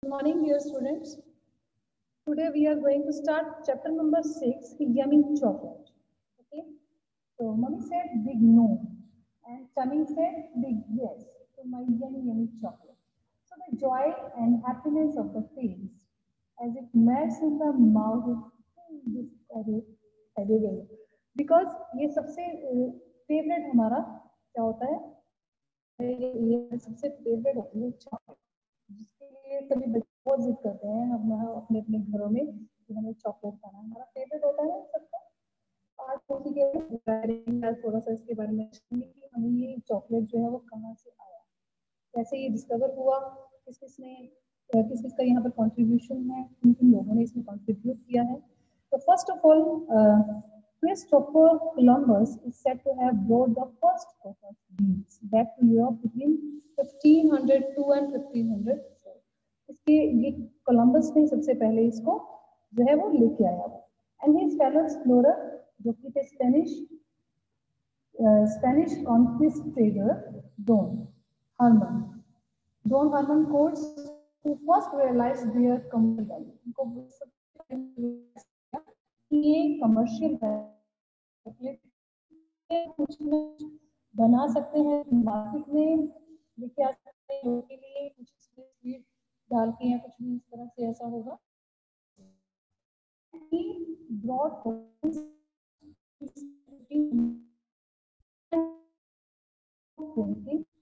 Good morning, dear students. Today we are going to start chapter number 6, Yummy Chocolate. Okay. So mommy said big no, and Chummy said big yes to my yummy chocolate. So the joy and happiness of the face, as it melts in the mouth, is edible. Because ये सबसे favourite हमारा क्या होता है? ये सबसे favourite होती है चॉकलेट, जिसके लिए सभी बच्चे बहुत जिद करते हैं हम अपने अपने घरों में कि हमें चॉकलेट खाना है, हमारा फेवरेट होता है ना सबका। आज उसी के थोड़ा सा इसके बारे में कि हमें ये चॉकलेट जो है वो कहाँ से आया, कैसे ये डिस्कवर हुआ, किस किस का यहाँ पर कंट्रीब्यूशन है, किन किन लोगों ने इसमें कंट्रीब्यूट किया है। तो first of all Christopher Columbus is said to have brought the first cocoa beans back to Europe between 1502 and 1504. इसके ये कोलंबस ने सबसे पहले इसको जो है वो लेके आया वो। एंड हिज फेलो एक्सप्लोरर जो कि थे Spanish conquistador Don Hernan Cortes who first realized their commercial value. ये कमर्शियल कुछ बना सकते हैं मार्केट में लेके आ सकते हैं लोगों के लिए, कुछ इसमें स्वीट डाल के या कुछ भी इस तरह से ऐसा होगा।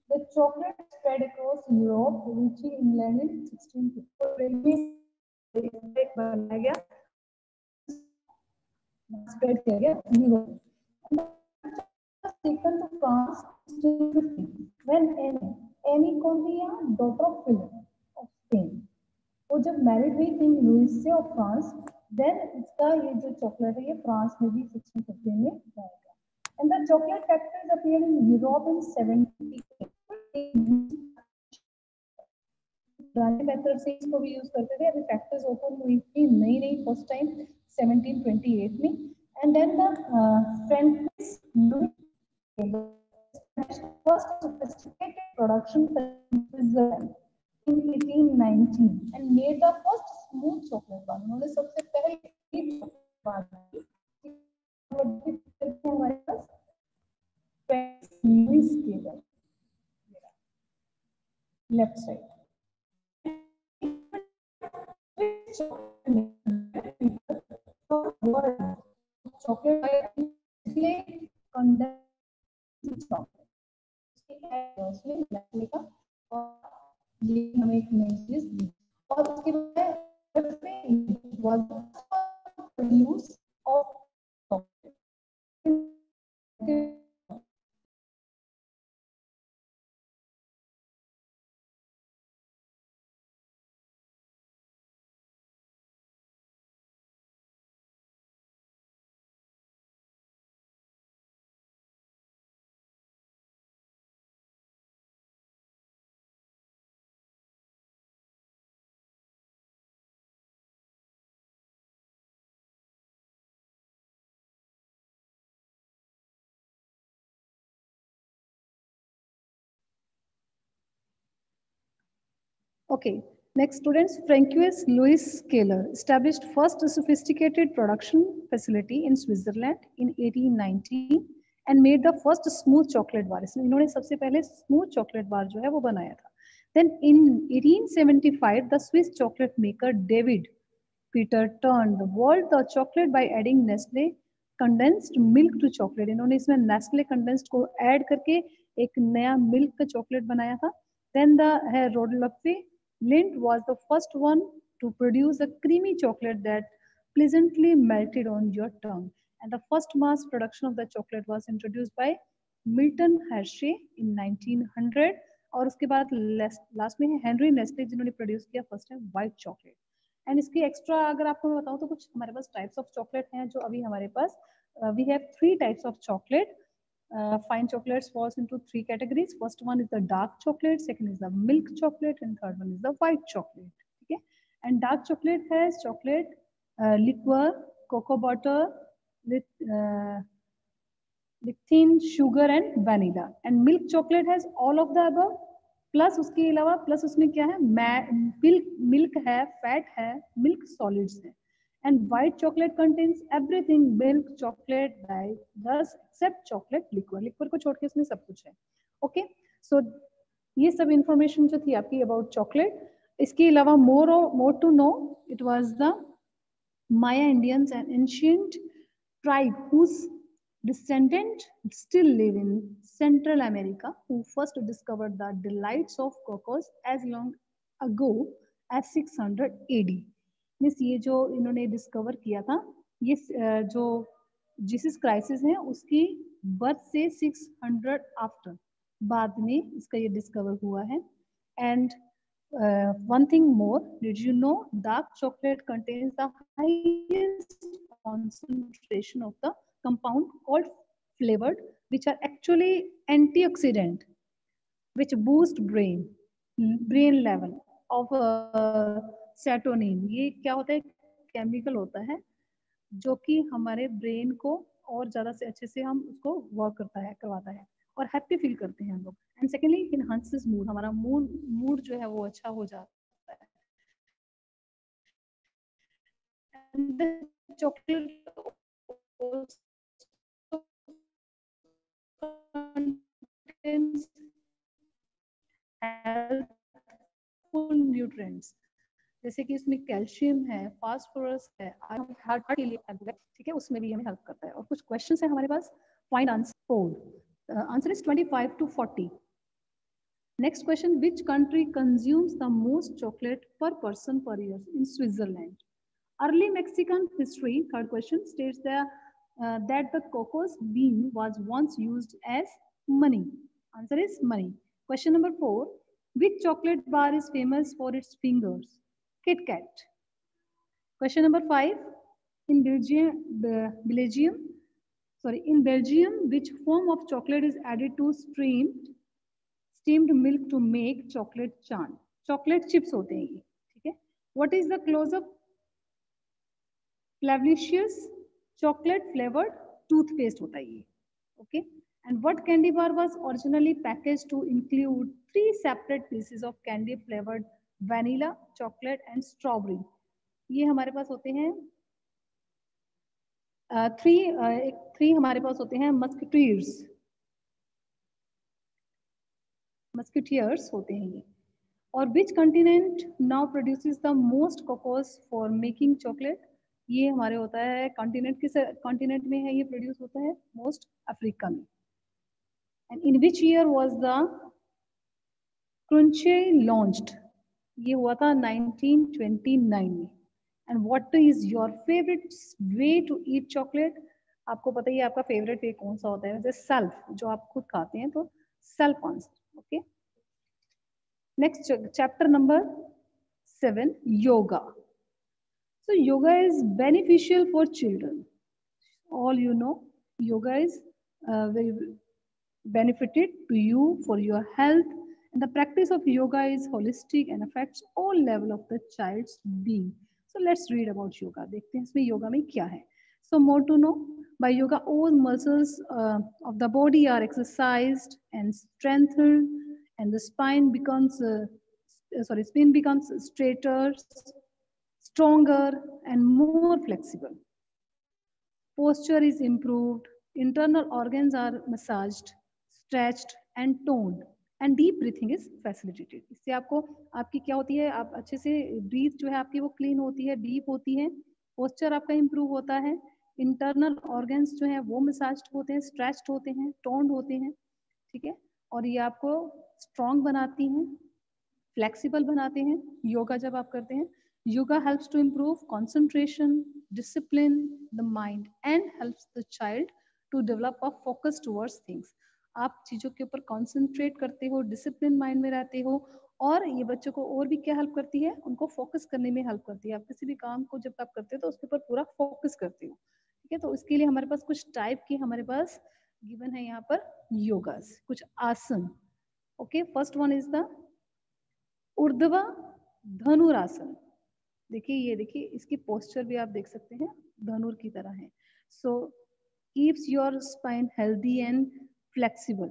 The chocolate spread across Europe, reaching England in 1650. बनाया गया, spread किया गया Europe. Taken to France when Annie Condia, daughter of Philip of Spain, वो जब मैरिड हुई किंग लुइस से ऑफ फ्रांस, देन इसका ये जो चॉकलेट है ये फ्रांस में भी 1615 में जाएगा। And the chocolate factories appeared in Europe in 70 पुराने मेथड से इसको भी यूज करते थे। अभी फैक्ट्रीज ओपन हुई थी नई नई फर्स्ट टाइम 1728 में। And then the French Louis first sophisticated production in Switzerland in 1819 and made the first smooth chocolate bar. उन्होंने सबसे पहले हमारे पास Louis Keller left side chocolate ये हमें एक नई चीज दी और उसके बाद use of Okay, next students, Francois Louis Keller established first sophisticated production facility in Switzerland in 1819 and made the first smooth chocolate bar. इन्होंने सबसे पहले smooth chocolate bar जो है वो बनाया था. Then in 1875, the Swiss chocolate maker David Peter turned the world the chocolate by adding Nestle condensed milk to chocolate. इन्होंने इसमें Nestle condensed को add करके एक नया milk का chocolate बनाया था. Then the Rodolphe Lindt was the first one to produce a creamy chocolate that pleasantly melted on your tongue. And the first mass production of the chocolate was introduced by Milton Hershey in 1900. और उसके बाद last में है Henry Nestle जिन्होंने produce किया first time white chocolate. And इसकी extra अगर आपको मैं बताऊं तो कुछ हमारे पास टाइप्स ऑफ चॉकलेट हैं जो अभी हमारे पास we have 3 types of chocolate. Fine chocolates falls into 3 categories. First one is the dark chocolate, second is the milk chocolate, and third one is the white chocolate. Okay, and dark chocolate has chocolate, liquor, cocoa butter, with thin sugar and vanilla. And milk chocolate has all of the above, plus उसके अलावा plus उसमें क्या है, milk है, fat है, milk solids है. And white chocolate contains everything milk chocolate दस accept chocolate liquid. Liquid को छोड़ के इसमें सब कुछ है. ओके सो ये सब इंफॉर्मेशन जो थी आपकी अबाउट चॉकलेट. इसके अलावा more to know, it was the Maya Indians, an ancient tribe whose descendants still live in Central America, who first discovered the delights of cocoa as long ago as 600 AD. Means ये जो इन्होंने discover किया था, ये जो Jesus crisis है उसकी birth से 600 आफ्टर बाद में इसका ये डिस्कवर हुआ है. And one thing more, did you know dark chocolate contains the highest concentration of the compound called flavored, which are actually antioxidant, which boost brain level of serotonin. ये क्या होता है, केमिकल होता है जो कि हमारे ब्रेन को और ज्यादा से अच्छे से हम उसको वर्क करवाता है और हैप्पी फील करते हैं हम लोग. एंड सेकेंडली इनहांसेस मूड, हमारा मूड जो है वो अच्छा हो जाता है. And the chocolate contains helpful nutrients, जैसे कि इसमें कैल्शियम है, फास्फोरस है, हार्ट के लिए ठीक है, उसमें भी हमें हेल्प करता है. और कुछ क्वेश्चंस है हमारे पास. Find answer 4. Answer is 25 to 40. Next question, which country consumes the most chocolate per person per year? In Switzerland. Early Mexican history, third question, states that the cocoa bean was once used as money. Answer is money. Question number 4, which chocolate bar is famous for its fingers? Kit Kat. Question number 5, in Belgium, which form of chocolate is added to steamed milk to make chocolate chant? Chocolate chips होते हैं ये, ठीक है. What is the close-up? Flavelicious chocolate flavored toothpaste होता है ये. Okay. And what candy bar was originally packaged to include 3 separate pieces of candy flavored vanilla, chocolate and strawberry? ये हमारे पास होते हैं थ्री हमारे पास होते हैं मस्किटियर्स होते हैं ये. और which continent now produces the most cocoas for making chocolate? ये हमारे होता है कॉन्टिनेंट, किस कॉन्टिनेंट में है ये प्रोड्यूस होता है? मोस्ट अफ्रीका में. And in which year was the crunchy launched? ये हुआ था 1929 में. And what is your favourite way to eat chocolate? आपको पता ही है आपका फेवरेट वे कौन सा होता है? जैसे सेल्फ, जो आप खुद खाते हैं, तो self answer. Okay. Next, chapter number 7, yoga. So yoga is beneficial for children. All you know, yoga is very benefited to you for your health, and the practice of yoga is holistic and affects all level of the child's being. So let's read about yoga. देखते हैं इसमें योगा में क्या है. So more to know, by yoga all muscles of the body are exercised and strengthened, and the spine becomes straighter, stronger and more flexible. Posture is improved, internal organs are massaged, stretched and toned, and deep breathing is facilitated. इससे आपको आपकी क्या होती है, आप अच्छे से breathe जो है आपकी वो क्लीन होती है, डीप होती है. पोस्चर आपका इंप्रूव होता है, इंटरनल ऑर्गन्स जो है वो मसाज्ड होते हैं, स्ट्रेच्ड होते हैं, टोन्ड होते हैं, ठीक है. और ये आपको स्ट्रॉन्ग बनाती हैं, फ्लेक्सिबल बनाते हैं. योगा जब आप करते हैं, yoga helps to improve concentration, discipline the mind and helps the child to develop a focus towards things. आप चीजों के ऊपर कंसंट्रेट करते हो, डिसिप्लिन माइंड में रहते हो, और ये बच्चों को और भी क्या हेल्प करती है? उनको फोकस करने में हेल्प करती है. आप किसी भी काम को जब आप करते हो तो उसके ऊपर पूरा फोकस करते हो, ठीक है. तो इसके लिए हमारे पास कुछ टाइप की हमारे पास गिवन है यहाँ पर योगास, कुछ आसन. Okay, first one is the ऊर्ध्व धनुरासन. देखिए, ये देखिए, इसकी पोस्चर भी आप देख सकते हैं, धनुर की तरह है. So keeps your spine healthy and flexible.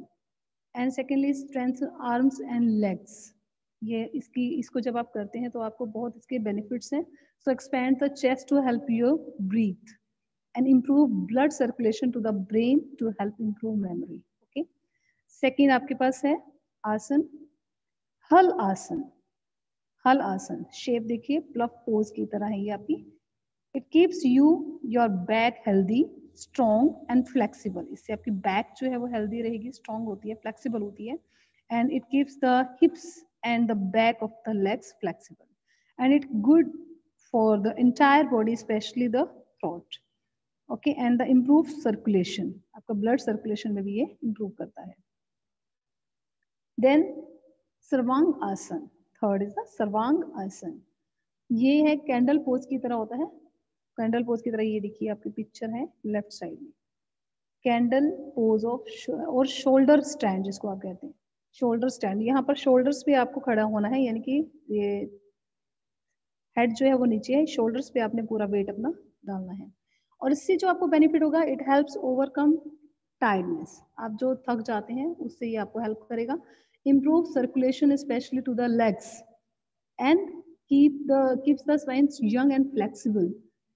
And secondly strength arms and legs. ये इसको जब आप करते हैं तो आपको बहुत इसके बेनिफिट्स हैं। So expand the chest to help you breathe and improve blood circulation to the brain to help improve memory. Okay. Second आपके पास है आसन, हल आसन। हल आसन शेप देखिए प्लफ पोज की तरह है ये आपकी। It keeps you your back healthy, strong and flexible. इससे आपकी बैक जो है वो हेल्दी रहेगी, स्ट्रॉन्ग होती है, फ्लेक्सिबल होती है। And it keeps the हिप्स and the back of the legs flexible and it good for the entire body specially the throat. Okay and the improve circulation, आपका ब्लड सर्कुलेशन में भी ये improve करता है। देन सर्वांग आसन, थर्ड इज द सर्वांग आसन। ये है कैंडल पोज की तरह होता है। कैंडल पोज की तरह ये देखिए आपकी पिक्चर है लेफ्ट साइड में, कैंडल पोज ऑफ और शोल्डर स्टैंड जिसको आप कहते हैं, शोल्डर स्टैंड। यहाँ पर शोल्डर्स पे आपको खड़ा होना है, यानी कि ये हेड जो है वो नीचे है, शोल्डर्स पे आपने पूरा वेट अपना डालना है। और इससे जो आपको बेनिफिट होगा, इट हेल्प्स ओवरकम टायर्डनेस। आप जो थक जाते हैं उससे ये आपको हेल्प करेगा। Improve circulation specially to the legs and keeps the spine young and flexible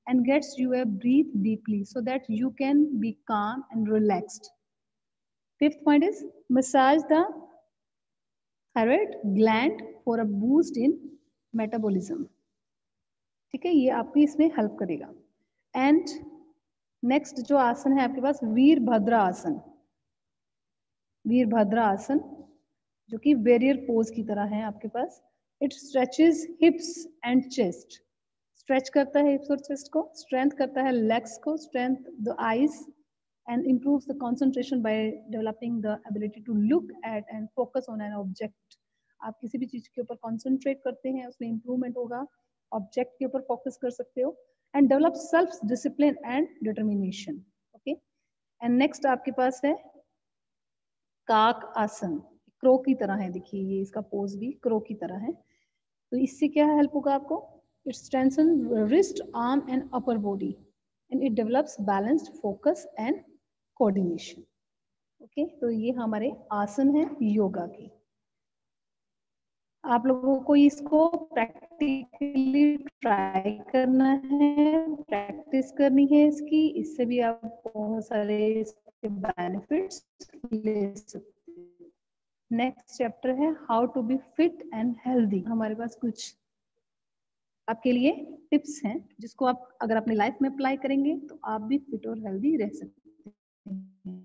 and gets you a breathe deeply so that you can be calm and relaxed. Fifth point is massage the thyroid gland for a boost in metabolism. ठीक है, ये आपकी इसमें help करेगा। And next जो आसन है आपके पास वीरभद्र आसन। वीरभद्र आसन जो कि वेरियर पोज की तरह है आपके पास। It stretches hips and chest, stretch करता है हिप्स और चेस्ट को, स्ट्रेंथ करता है लेग्स को, strength the eyes and improves the concentration by developing the ability to look at and focus on an object. आप किसी भी चीज के ऊपर कॉन्सेंट्रेट करते हैं, उसमें इंप्रूवमेंट होगा, ऑब्जेक्ट के ऊपर फोकस कर सकते हो and develop self discipline and determination. Okay and next आपके पास है काक आसन। क्रो की तरह है, देखिए ये इसका पोज भी क्रो की तरह है। तो इससे क्या हेल्प होगा आपको, it strengthen wrist arm and upper body and it develops balanced focus and coordination. Okay तो ये हमारे आसन है योगा के। आप लोगों को इसको प्रैक्टिकली ट्राई करना है, प्रैक्टिस करनी है इसकी, इससे भी आप बहुत सारे इसके बेनिफिट्स ले सकते हैं। नेक्स्ट चैप्टर है how to be fit and healthy. हमारे पास कुछ आपके लिए टिप्स हैं जिसको आप अगर अपनी लाइफ में अप्लाई करेंगे तो आप भी फिट और हेल्दी रह सकते हैं।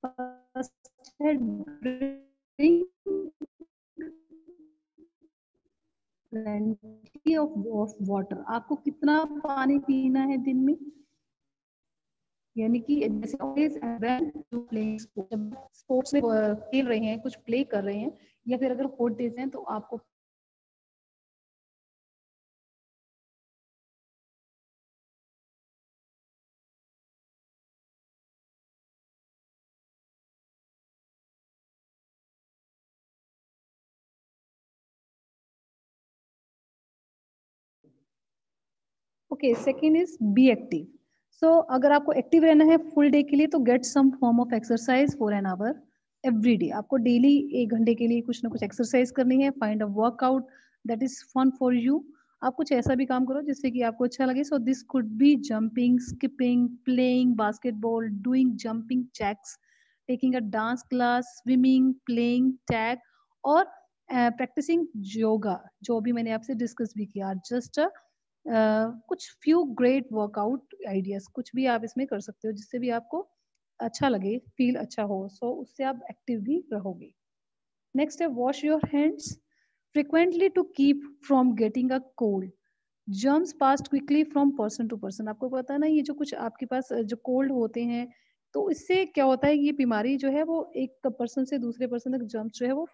फर्स्ट है ड्रिंक प्लेंटी ऑफ वाटर। आपको कितना पानी पीना है दिन में, यानी कि जैसे always when you playing sports में खेल रहे हैं, कुछ प्ले कर रहे हैं, या फिर अगर हॉट डेज हैं तो आपको okay. Second is be active. So अगर आपको एक्टिव रहना है फुल डे के लिए तो get some form of exercise for an hour every day. आपको डेली 1 घंटे के लिए कुछ ना कुछ एक्सरसाइज करनी है। Find a workout that is fun for you. आप कुछ ऐसा भी काम करो जिससे कि आपको अच्छा लगे। So this could be jumping, skipping, playing basketball, doing jumping jacks, taking a dance class, swimming, playing tag और प्रैक्टिसिंग योगा, जो भी मैंने आपसे डिस्कस भी किया। जस्ट कुछ फ्यू ग्रेट वर्कआउट आइडियाज, कुछ भी आप इसमें कर सकते हो जिससे भी आपको अच्छा लगे, फील अच्छा हो। सो उससे आप एक्टिव भी रहोगे। नेक्स्ट है wash your hands frequently to keep from getting a cold. Germs past quickly from person to person. आपको पता है ना, ये जो कुछ आपके पास जो कोल्ड होते हैं तो इससे क्या होता है, ये बीमारी जो है वो एक पर्सन से दूसरे पर्सन तक जर्म्स जो है वो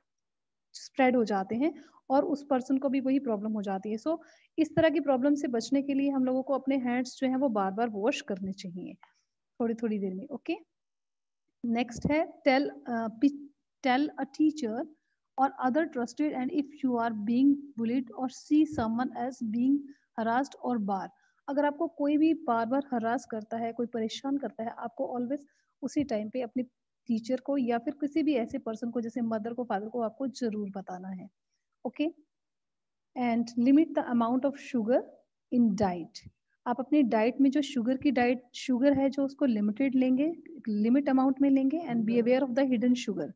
स्प्रेड हो जाते हैं और उस पर्सन को भी वही प्रॉब्लम हो जाती है। सो इस तरह की प्रॉब्लम से बचने के लिए हम लोगों को अपने हैंड्स जो हैं वो बार बार वॉश करने चाहिए थोड़ी थोड़ी देर में। ओके नेक्स्ट है tell a teacher or other trusted and if you are being bullied or see someone as being harassed or बार। अगर आपको कोई भी बार बार हरास करता है, कोई परेशान करता है, आपको ऑलवेज उसी टाइम पे अपनी टीचर को या फिर किसी भी ऐसे पर्सन को जैसे मदर को, फादर को आपको जरूर बताना है. Okay. And limit the amount of sugar in diet. आप अपनी डाइट में जो शुगर है जो उसको लिमिटेड लेंगे, लिमिट अमाउंट में लेंगे. And be aware of the hidden sugar.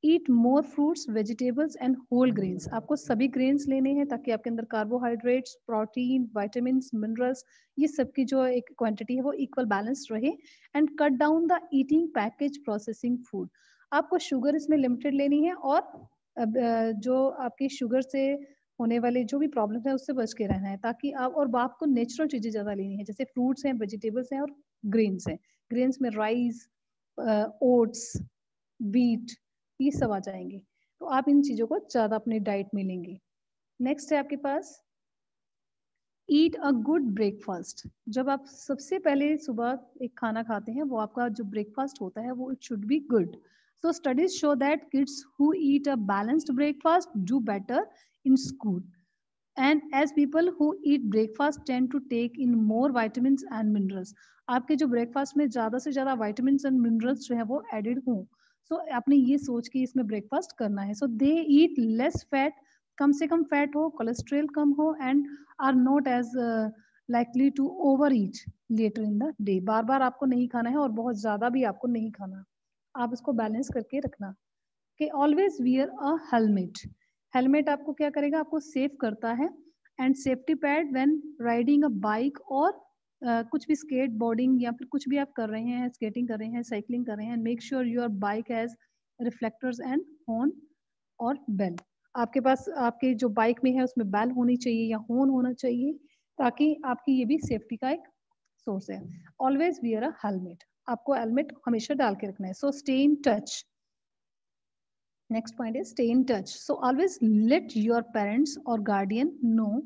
Eat more fruits, vegetables and whole grains. आपको सभी ग्रेन्स लेने हैं ताकि आपके अंदर कार्बोहाइड्रेट्स, प्रोटीन, विटामिन, मिनरल्स, ये सब की जो एक क्वांटिटी है वो इक्वल बैलेंस रहे. And cut down the eating package processing food. आपको शुगर इसमें लिमिटेड लेनी है और जो आपकी शुगर से होने वाले जो भी प्रॉब्लम है उससे बच के रहना है ताकि आपको नेचुरल चीजें ज्यादा लेनी है जैसे फ्रूट्स हैं, वेजिटेबल्स हैं और ग्रेन्स हैं. ग्रेन्स में राइस, ओट्स, व्हीट, ये सब आ जाएंगे. तो आप इन चीजों को ज्यादा अपने डाइट में लेंगे. नेक्स्ट है आपके पास ईट अ गुड ब्रेकफास्ट. जब आप सबसे पहले सुबह एक खाना खाते हैं वो आपका जो ब्रेकफास्ट होता है वो it should be good. So studies show that kids who eat a balanced breakfast do better in school. And as people who eat breakfast tend to take in more vitamins and minerals. आपके जो breakfast में ज्यादा से ज्यादा vitamins and minerals जो है वो added हों. So आपने ये सोच के इसमें ब्रेकफास्ट करना है. So they eat less fat, कम से कम फैट हो, कोलेस्ट्रॉल कम हो and are not as likely to overeat later in the day. बार बार आपको नहीं खाना है और बहुत ज्यादा भी आपको नहीं खाना. आप इसको बैलेंस करके रखना. कि ऑलवेज वियर अ हेलमेट. हेलमेट आपको क्या करेगा, आपको सेफ करता है. And safety pad when riding a bike और कुछ भी स्केट बोर्डिंग या फिर कुछ भी आप कर रहे हैं, स्केटिंग कर रहे हैं, साइकिलिंग कर रहे हैं. Make sure your bike has reflectors and horn और बेल. आपके पास आपके जो बाइक में है उसमें बेल होनी चाहिए या हॉर्न होना चाहिए ताकि आपकी ये भी सेफ्टी का एक सोर्स है. ऑलवेज वियर अ हेलमेट. आपको हेलमेट हमेशा डाल के रखना है. So stay in touch. Next point is stay in touch. So always let your parents or guardian know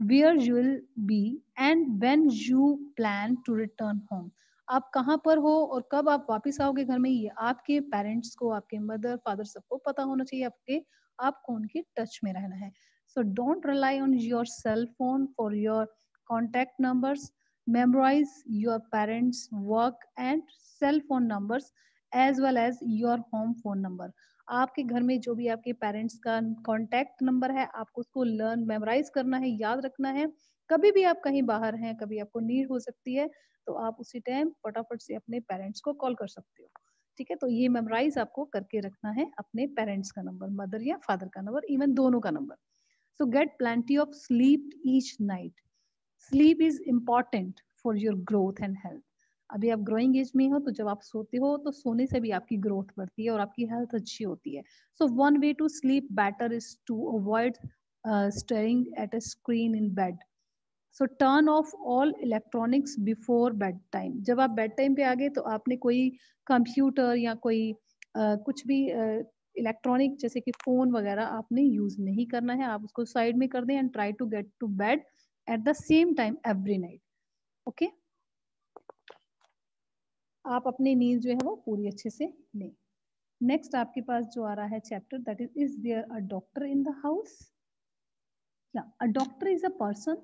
where you will be and when you plan to return home. आप कहाँ पर हो और कब आप वापस आओगे घर में, ये आपके पेरेंट्स को, आपके मदर फादर सबको पता होना चाहिए. आपको उनके टच में रहना है. So don't rely on your cell phone for your contact numbers. Memorize your parents' work and cell phone numbers as well as your home phone number. आपके घर में जो भी आपके पेरेंट्स का कॉन्टैक्ट नंबर है आपको उसको लर्न मेमोराइज करना है, याद रखना है. कभी भी आप कहीं बाहर हैं, कभी आपको नीड हो सकती है तो आप उसी टाइम फटाफट से अपने पेरेंट्स को कॉल कर सकते हो. ठीक है, तो ये मेमोराइज आपको करके रखना है अपने पेरेंट्स का नंबर, मदर या फादर का नंबर, इवन दोनों का number. So gate plenty of sleep each night. Sleep is important for your growth and health. अभी आप ग्रोइंग एज में हो तो जब आप सोते हो तो सोने से भी आपकी ग्रोथ बढ़ती है और आपकी हेल्थ अच्छी होती है. So one way to sleep better is to avoid staring at a screen in bed. So turn off all electronics before bed time. जब आप बेड टाइम पे आ गए तो आपने कोई कंप्यूटर या कोई कुछ भी इलेक्ट्रॉनिक जैसे कि फोन वगैरह आपने यूज नहीं करना है. आप उसको साइड में कर दें and try to get to bed at the same time every night. Okay, आप अपनी नींद जो है वो पूरी अच्छे से लें. नेक्स्ट आपके पास जो आ रहा है chapter that is there a doctor in the house. A doctor is a person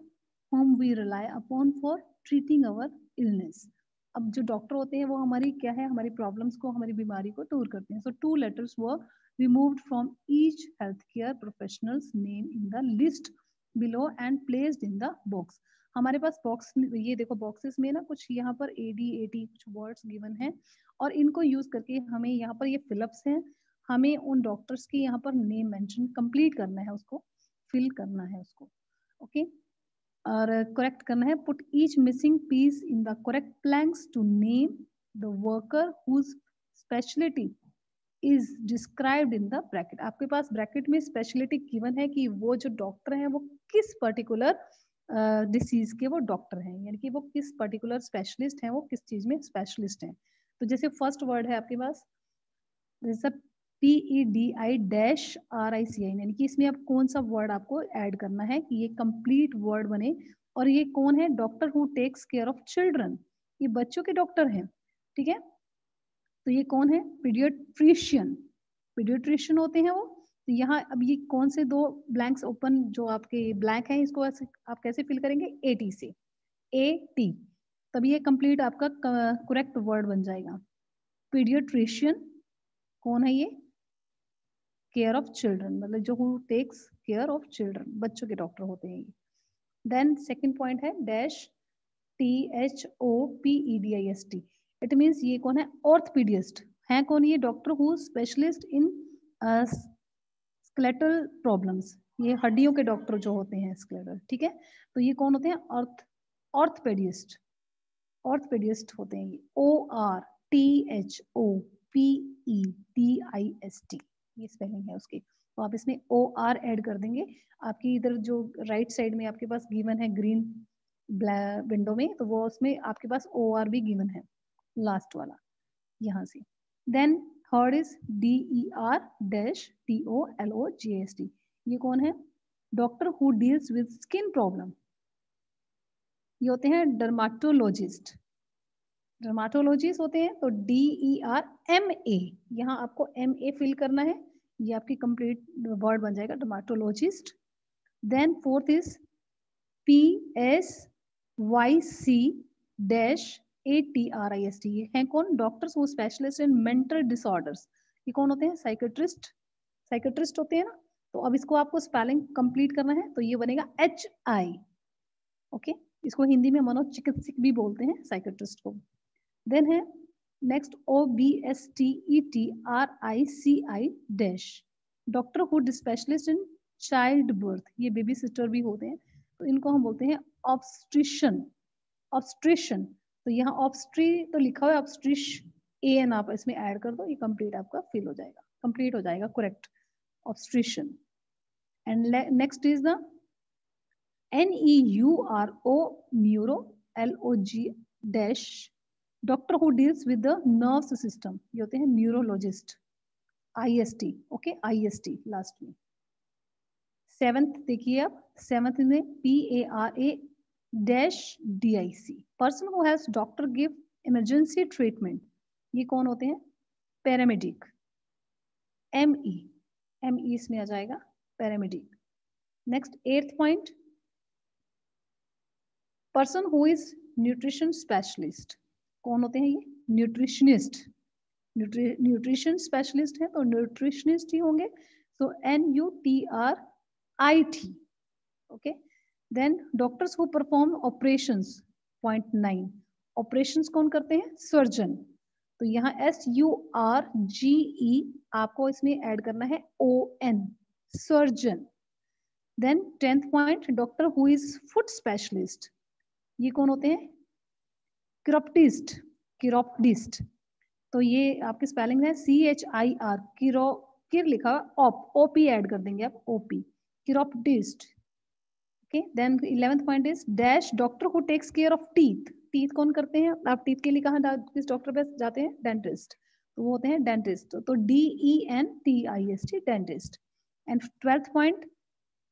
whom we rely upon for treating our illness. अब जो डॉक्टर होते हैं वो हमारी क्या है, हमारी प्रॉब्लम्स को, हमारी बीमारी को दूर करते हैं. सो 2 letters were removed from each healthcare professional's name in the list below and placed in the box. हमारे पास बॉक्स, ये देखो बॉक्सेस में ना कुछ यहाँ पर AD कुछ वर्ड्स गिवन है और इनको यूज करके हमें यहाँ पर ये फिलअप्स हैं. हमें उन डॉक्टर्स की यहाँ पर नेम मेंशन कंप्लीट करना है, उसको फिल करना है उसको. ओके, और करेक्ट करना है. Put each missing piece in the correct blanks to name the worker whose speciality is described in the bracket. आपके पास ब्रैकेट में स्पेशलिटी गिवन है कि वो जो डॉक्टर हैं वो किस पर्टिकुलर डिसीज के वो डॉक्टर हैं, यानी कि वो किस पर्टिकुलर स्पेशलिस्ट हैं, वो किस चीज में स्पेशलिस्ट हैं. तो जैसे फर्स्ट वर्ड है आपके पास PEDI-RICI, यानी कि इसमें अब कौन सा वर्ड आपको ऐड करना है कि ये कंप्लीट वर्ड बने. और ये कौन है, doctor who takes care of children, ये बच्चों के डॉक्टर हैं. ठीक है, तो ये कौन है, पीडियाट्रिशियन. पीडियाट्रिशियन होते हैं वो. तो यहाँ अब ये कौन से 2 ब्लैंक्स ओपन जो आपके ब्लैंक हैं इसको आप कैसे फिल करेंगे, AT से, AT. तब ये कंप्लीट आपका करेक्ट वर्ड बन जाएगा. पीडियाट्रिशियन कौन है ये? केयर ऑफ चिल्ड्रन, मतलब जो who takes care of children, बच्चों के डॉक्टर होते हैं ये। देन सेकंड पॉइंट है डैश THOPEDIST, इट मीन्स ये कौन है? ऑर्थोपीडिस्ट है। कौन ये? Doctor who specialist in skeletal problems, ये हड्डियों के डॉक्टर जो होते हैं स्केलेटल, ठीक है। तो ये कौन होते हैं? ऑर्थोपेडिस्ट, ऑर्थोपेडिस्ट होते हैं ये। ORTHOPEDIST, ये स्पेलिंग है उसकी। तो आप इसमें OR ऐड कर देंगे। आपकी इधर जो राइट साइड में आपके पास गिवन है ग्रीन विंडो में, तो वो उसमें आपके पास OR भी गिवन है, लास्ट वाला यहाँ से। देन थर्ड इज DER-TOLOGST, ये कौन है? Doctor who deals with skin problem, ये होते हैं डर्माटोलॉजिस्ट, डर्माटोलॉजिस्ट होते हैं। तो DERMA, यहाँ आपको MA फिल करना है, ये आपकी कंप्लीट वर्ड बन जाएगा dermatologist. Then fourth is PSYC-ATRIST, ये हैं कौन? Doctors who specialist in mental disorders, ये कौन होते हैं? साइकेट्रिस्ट, साइकेट्रिस्ट होते हैं ना। तो अब इसको आपको स्पेलिंग कंप्लीट करना है, तो ये बनेगा HI, ओके। इसको हिंदी में मनोचिकित्सक भी बोलते हैं, साइकेट्रिस्ट को। देन है next OBSTETRICI dash, doctor who specialist in child birth, ये बेबी सिस्टर भी होते हैं, तो इनको हम बोलते हैं ऑब्स्ट्रिशन, ऑब्स्ट्रिशन। तो यहाँ ऑब्स्ट्री तो लिखा हुआ है, ऑब्स्ट्रिश AN आप इसमें ऐड कर दो, ये कंप्लीट आपका फिल हो जाएगा, कंप्लीट हो जाएगा, correct, obstetrician. And next is the NEURO, neuro, LOG dash, doctor who deals with the nerve system, ये होते हैं neurologist, IST, okay, IST last में। सेवेंथ देखिए आप, सेवेंथ में PARA-DIC, person who has doctor give emergency treatment, ये कौन होते हैं? पैरामेडिक, ME इसमें आ जाएगा, paramedic. Next eighth point, person who is nutrition specialist, कौन होते हैं ये? न्यूट्रिशनिस्ट, न्यूट्रिशन स्पेशलिस्ट है तो न्यूट्रिशनिस्ट ही होंगे, so NUTRIT, okay. Then doctors who perform operations, point 9, operations कौन करते हैं? सर्जन, तो यहाँ SURGE आपको इसमें ऐड करना है ON, surgeon. Then 10th point, doctor who is foot specialist, ये कौन होते हैं? किरोप्टिस्ट, किरोप्टिस्ट, तो ये आपकी स्पेलिंग है CHIR, किर लिखा OP ऐड कर देंगे आप, OP, chiropodist, okay. Then 11th point is dash, doctor who takes care of teeth, teeth कौन करते हैं? आप टीथ के लिए कहाँ किस डॉक्टर पे जाते हैं? डेंटिस्ट, तो वो होते हैं डेंटिस्ट, तो DENTIST, dentist. And 12th point,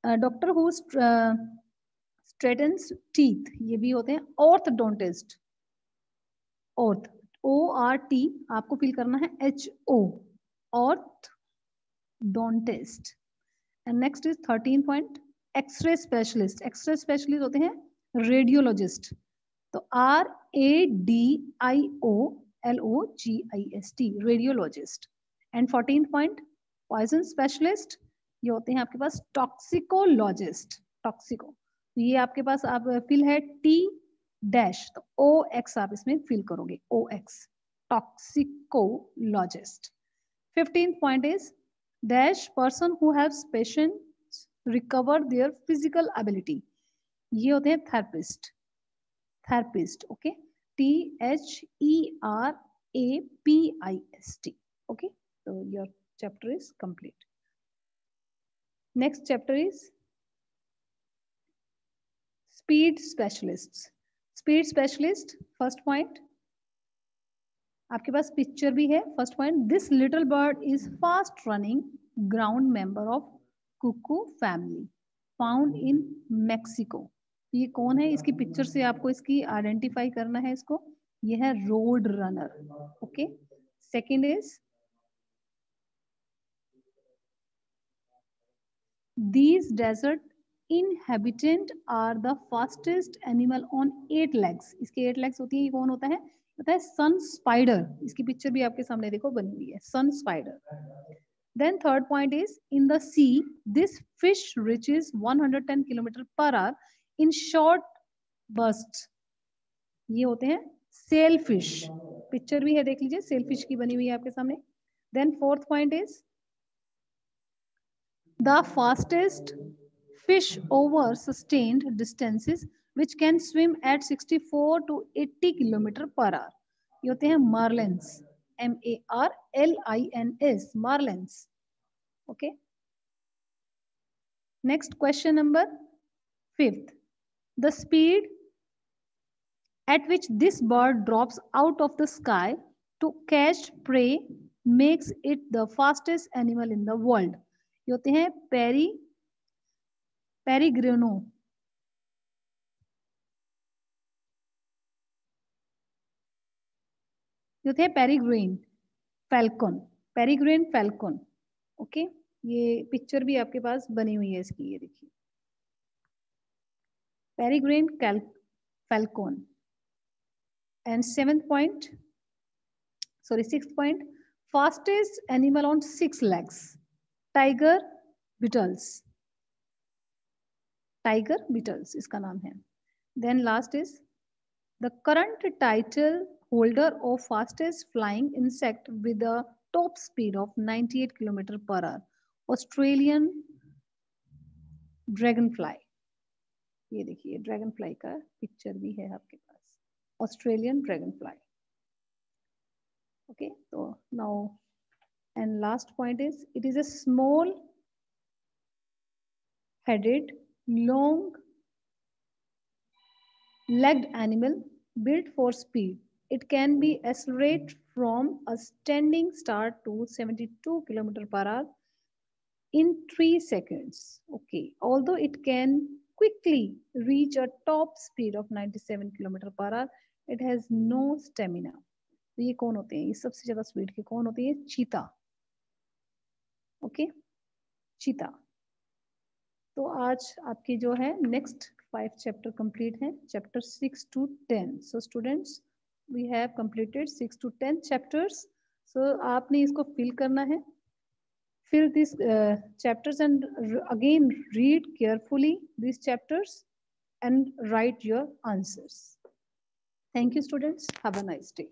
doctor who straightens teeth, ये भी होते हैं ऑर्थोडोंटिस्ट, ऑर्थ, ORT आपको फिल करना है HO, orthodontist. And next is 13 point, x-ray specialist, x-ray specialist होते हैं रेडियोलॉजिस्ट, तो RADIOLOGIST, radiologist. And 14 point, poison specialist, ये होते हैं आपके पास टॉक्सिकोलॉजिस्ट, टॉक्सिको, तो ये आपके पास आप फिल है T डैश, तो OX आप इसमें फिल करोगे, OX, toxicologist. 15th point is dash, person who haves patients recover their physical ability, ये होते हैं therapist, therapist, okay, THERAPIST, okay. तो your chapter is complete. Next chapter is speed specialist, speed specialist, first point आपके पास picture भी है। First point, this little bird is fast running ground member of cuckoo family found in Mexico, ये कौन है? इसकी picture से आपको इसकी आइडेंटिफाई करना है इसको, ये है road runner, okay. Second is these desert inhabitant are the fastest animal on 8 legs, इसके 8 legs होती है, ये कौन होता है? पता है सन स्पाइडर, इसकी पिक्चर भी आपके सामने देखो बनी हुई है, सन spider. Then third point is in the sea, this fish reaches 110 km per hour in short bursts. ये होते हैं सेल फिश, पिक्चर भी है देख लीजिए, सेल फिश की बनी हुई है आपके सामने। Then fourth point is the fastest fish over sustained distances which can swim at 64 to 80 km per hour. ये होते हैं marlins, MARLINS, marlins. Okay. Next question number 5th. The speed at which this bird drops out of the sky to catch prey makes it the fastest animal in the world. ये होते हैं पेरिग्रिनो, ये होते हैं peregrine falcon, peregrine falcon. Okay, ये picture भी आपके पास बनी हुई है इसकी, ये देखिए peregrine falcon. And sixth point, fastest animal on 6 legs, tiger beetles, tiger beetles इसका नाम है। Then last is the current title holder of fastest flying insect with a top speed of 98 km per hour, Australian dragonfly। ये देखिए Dragonfly का picture भी है आपके पास, Australian dragonfly. Okay, so now and last point is it is a small headed long legged animal built for speed. It can be accelerate from a standing start to 72 km per hour in 3 seconds. Okay, although it can quickly reach a top speed of 97 km per hour, it has no stamina. तो ये कौन होते हैं, ये सबसे ज्यादा speed के कौन होते हैं, चीता। ओके, चीता। तो आज आपकी जो है नेक्स्ट 5 चैप्टर कंप्लीट है, chapter 6 to 10। So students we have completed 6 to 10 chapters. So आपने इसको फिल करना है, fill these chapters and again read carefully these chapters and write your answers. Thank you students, have a nice day.